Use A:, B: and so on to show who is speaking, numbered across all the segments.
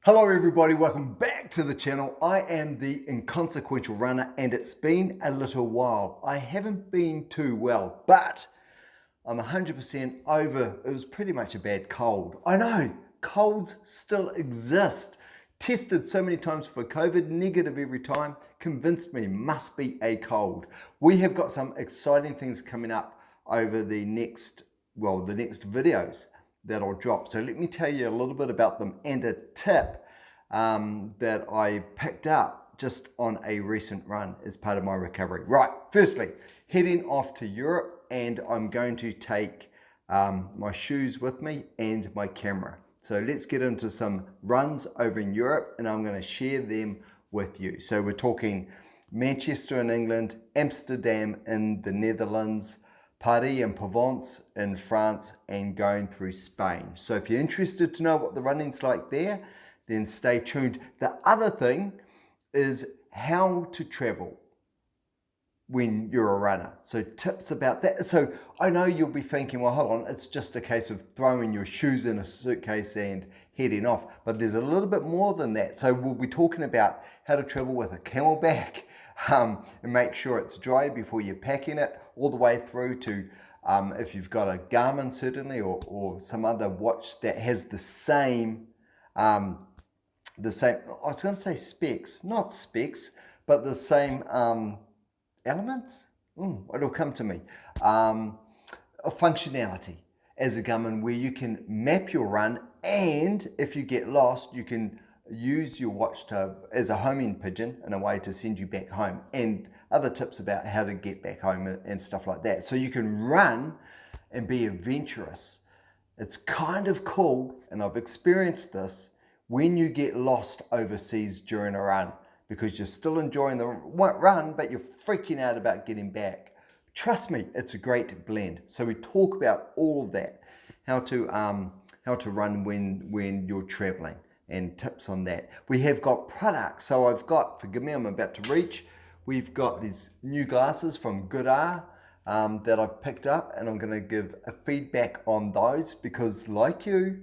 A: Hello everybody, welcome back to the channel. I am the Inconsequential Runner and it's been a little while. I haven't been too well, but I'm 100% over. It was pretty much a bad cold. I know, colds still exist. Tested so many times for COVID, negative every time, convinced me must be a cold. We have got some exciting things coming up over the next videos that I'll drop. So let me tell you a little bit about them and a tip that I picked up just on a recent run as part of my recovery. Right, firstly, heading off to Europe, and I'm going to take my shoes with me and my camera. So let's get into some runs over in Europe and I'm going to share them with you. So we're talking Manchester in England, Amsterdam in the Netherlands, Paris and Provence in France, and going through Spain. So if you're interested to know what the running's like there, then stay tuned. The other thing is how to travel when you're a runner. So tips about that. So I know you'll be thinking, well, hold on, it's just a case of throwing your shoes in a suitcase and heading off. But there's a little bit more than that. So we'll be talking about how to travel with a CamelBak and make sure it's dry before you're packing it, all the way through to if you've got a Garmin certainly or some other watch that has the same, I was going to say specs, not specs, but the same elements, it'll come to me, a functionality as a Garmin where you can map your run, and if you get lost you can use your watch as a homing pigeon in a way to send you back home, and other tips about how to get back home and stuff like that. So you can run and be adventurous. It's kind of cool, and I've experienced this, when you get lost overseas during a run, because you're still enjoying the run, but you're freaking out about getting back. Trust me, it's a great blend. So we talk about all of that, how to run when you're traveling, and tips on that. We have got products. So I've got, forgive me, I'm about to reach. We've got these new glasses from Goodr that I've picked up, and I'm going to give a feedback on those because, like you,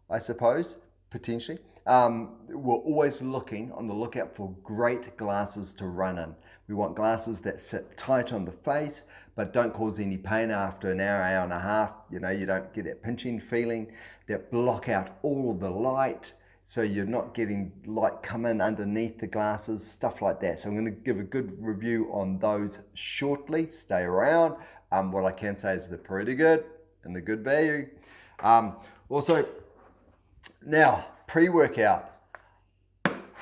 A: I suppose, potentially, we're always looking on the lookout for great glasses to run in. We want glasses that sit tight on the face but don't cause any pain after an hour, hour and a half. You know, you don't get that pinching feeling, that block out all of the light, so you're not getting light come in underneath the glasses, stuff like that. So I'm going to give a good review on those shortly. Stay around. What I can say is they're pretty good and they're good value. Also, now, pre-workout.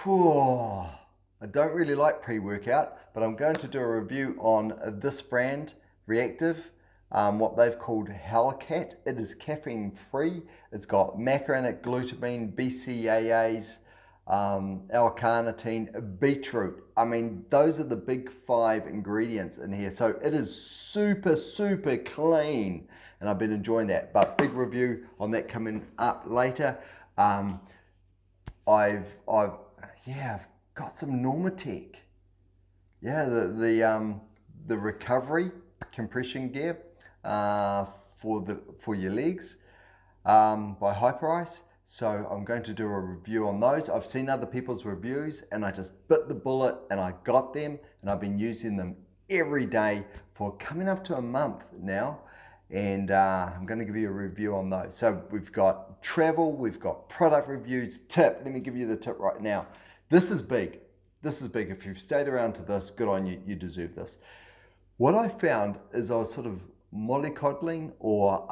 A: I don't really like pre-workout, but I'm going to do a review on this brand, Reactive, what they've called Hellcat. It is caffeine free. It's got maca in it, glutamine, BCAAs, L-carnitine, beetroot. I mean, those are the big 5 ingredients in here. So it is super, super clean, and I've been enjoying that. But big review on that coming up later. I've got some Normatec. Yeah, the recovery compression gear for your legs by Hyperice. So I'm going to do a review on those. I've seen other people's reviews and I just bit the bullet and I got them, and I've been using them every day for coming up to a month now. And I'm going to give you a review on those. So we've got travel, we've got product reviews, tip. Let me give you the tip right now. This is big. This is big. If you've stayed around to this, good on you. You deserve this. What I found is I was sort of mollycoddling or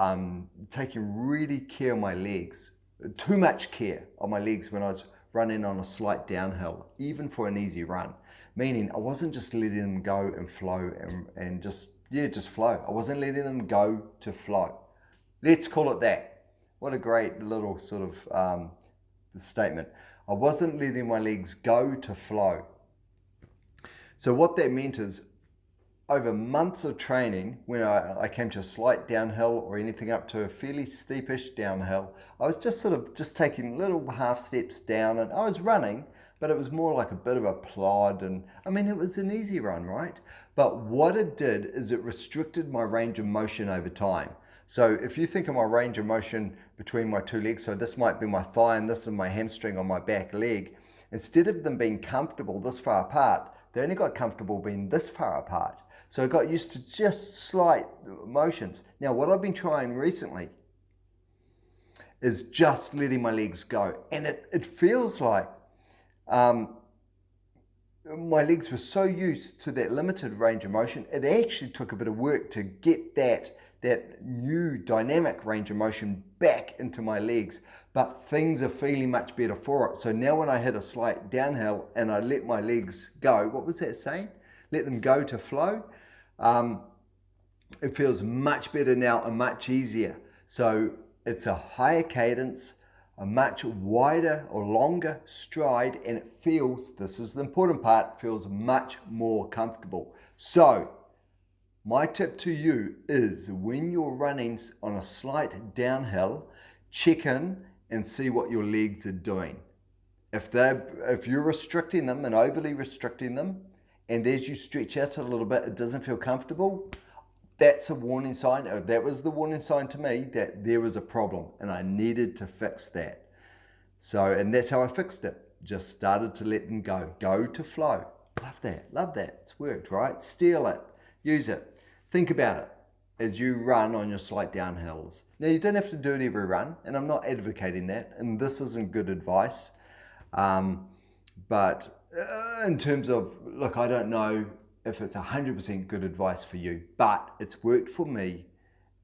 A: taking really care of my legs. Too much care on my legs when I was running on a slight downhill, even for an easy run. Meaning I wasn't just letting them go and flow and just flow. I wasn't letting them go to flow. Let's call it that. What a great little sort of statement. I wasn't letting my legs go to flow. So what that meant is, over months of training, when I came to a slight downhill or anything up to a fairly steepish downhill, I was just taking little half steps down, and I was running, but it was more like a bit of a plod, and I mean, it was an easy run, right? But what it did is it restricted my range of motion over time. So if you think of my range of motion between my two legs. So this might be my thigh and this is my hamstring on my back leg. Instead of them being comfortable this far apart, they only got comfortable being this far apart. So I got used to just slight motions. Now what I've been trying recently is just letting my legs go. And it feels like my legs were so used to that limited range of motion, it actually took a bit of work to get that new dynamic range of motion back into my legs. But things are feeling much better for it. So now when I hit a slight downhill and I let my legs go, what was that saying? Let them go to flow. It feels much better now and much easier. So it's a higher cadence, a much wider or longer stride, and it feels, this is the important part, feels much more comfortable. So my tip to you is when you're running on a slight downhill, check in and see what your legs are doing. If you're restricting them and overly restricting them, and as you stretch out a little bit, it doesn't feel comfortable, that's a warning sign, or that was the warning sign to me that there was a problem and I needed to fix that. So, and that's how I fixed it. Just started to let them go to flow. Love that, it's worked, right? Steal it, use it. Think about it as you run on your slight downhills. Now you don't have to do it every run, and I'm not advocating that, and this isn't good advice. But in terms of, look, I don't know if it's 100% good advice for you, but it's worked for me,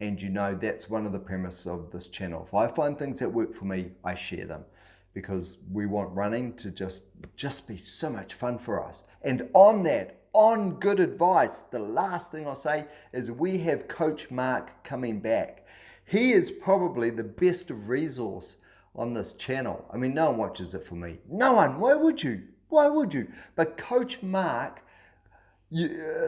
A: and you know that's one of the premises of this channel. If I find things that work for me, I share them, because we want running to just be so much fun for us. And on good advice, the last thing I'll say is we have Coach Mark coming back. He is probably the best resource on this channel. I mean, no one watches it for me. No one. Why would you? Why would you? But Coach Mark,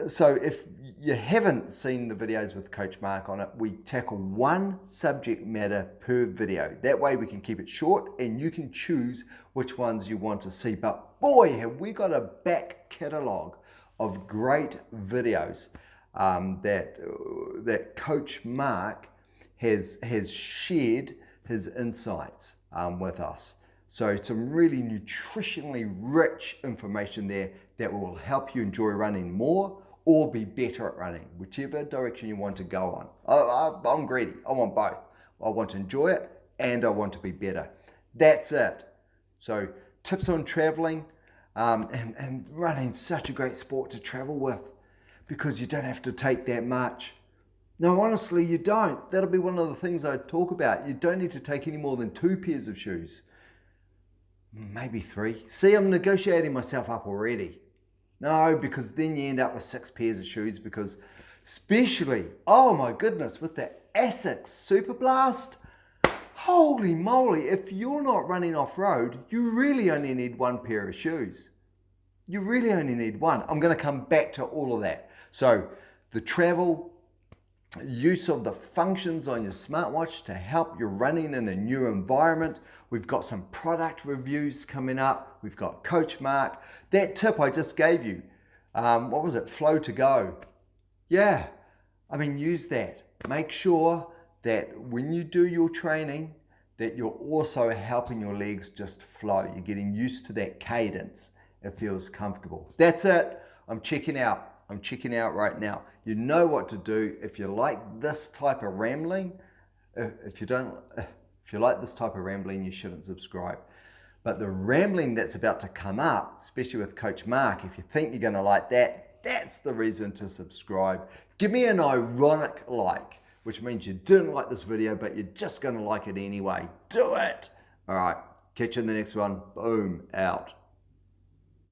A: so if you haven't seen the videos with Coach Mark on it, we tackle one subject matter per video. That way we can keep it short and you can choose which ones you want to see. But boy, have we got a back catalogue of great videos that Coach Mark has shared his insights with us. So some really nutritionally rich information there that will help you enjoy running more or be better at running, whichever direction you want to go on. I'm greedy, I want both. I want to enjoy it and I want to be better. That's it. So tips on traveling, and running, such a great sport to travel with because you don't have to take that much. No, honestly, you don't. That'll be one of the things I talk about. You don't need to take any more than 2 pairs of shoes. Maybe 3. See, I'm negotiating myself up already. No, because then you end up with 6 pairs of shoes because especially, oh my goodness, with the Asics Super Blast, holy moly, if you're not running off-road, you really only need 1 pair of shoes. You really only need 1. I'm going to come back to all of that. So the travel, use of the functions on your smartwatch to help you running in a new environment. We've got some product reviews coming up. We've got Coach Mark. That tip I just gave you, what was it? Flow to go. Yeah, I mean, use that. Make sure that when you do your training, that you're also helping your legs just flow. You're getting used to that cadence. It feels comfortable. That's it. I'm checking out. I'm checking out right now. You know what to do. If you like this type of rambling, if you like this type of rambling, you shouldn't subscribe. But the rambling that's about to come up, especially with Coach Mark, if you think you're going to like that, that's the reason to subscribe. Give me an ironic like, which means you didn't like this video, but you're just going to like it anyway. Do it. All right. Catch you in the next one. Boom. Out.